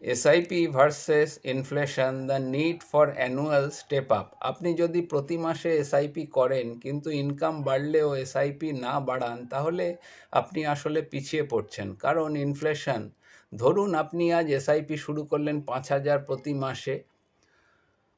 SIP versus inflation, the need for annual step up. আপনি যদি প্রতি মাসে এসআইপি করেন কিন্তু ইনকাম বাড়লেও এসআইপি না বাড়ান, তাহলে আপনি আসলে পিছিয়ে পড়ছেন। কারণ ইনফ্লেশন, ধরুন আপনি আজ এসআইপি শুরু করলেন 5,000 প্রতি মাসে,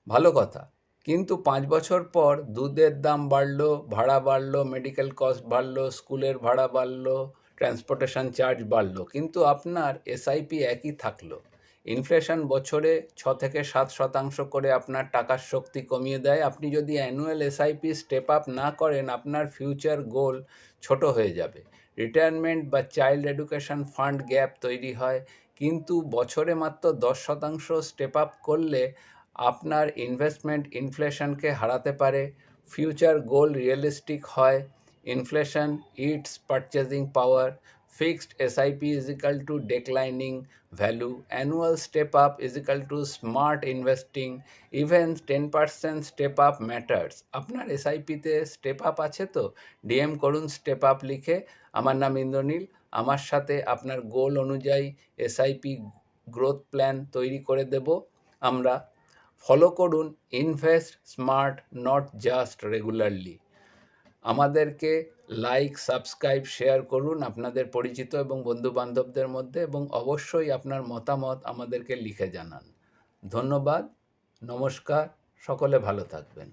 ভালো কথা, কিন্তু 5 বছর পর দুধের দাম বাড়লো, ভাড়া বাড়লো, মেডিকেল কস্ট বাড়লো, স্কুলের ভাড়া বাড়লো, ট্রান্সপোর্টেশন চার্জ বাড়লো, কিন্তু আপনার এসআইপি একই থাকলো। ইনফ্লেশন বছরে 6 থেকে 7% করে আপনার টাকার শক্তি কমিয়ে দেয়। আপনি যদি অ্যানুয়াল এসআইপি স্টেপ আপ না করেন, আপনার ফিউচার গোল ছোট হয়ে যাবে। রিটায়ারমেন্ট বা চাইল্ড এডুকেশন ফান্ড গ্যাপ তৈরি হয়। কিন্তু বছরে মাত্র 10% স্টেপ আপ করলে আপনার ইনভেস্টমেন্ট ইনফ্লেশনকে হারাতে পারে, ফিউচার গোল রিয়েলিস্টিক হয়, inflation it's purchasing power, fixed SIP is equal to declining value, annual step up is equal to smart investing, even 10% step up matters. আপনার এসআইপিতে স্টেপ আপ আছে তো? DM করুন step up লিখে। আমার নাম ইন্দ্রনীল। আমার সাথে আপনার গোল অনুযায়ী এসআইপি গ্রোথ প্ল্যান তৈরি করে দেব আমরা। ফলো করুন invest smart, not just regularly. আমাদেরকে লাইক, সাবস্ক্রাইব, শেয়ার করুন আপনাদের পরিচিত এবং বন্ধুবান্ধবদের মধ্যে, এবং অবশ্যই আপনার মতামত আমাদেরকে লিখে জানান। ধন্যবাদ, নমস্কার, সকলে ভালো থাকবেন।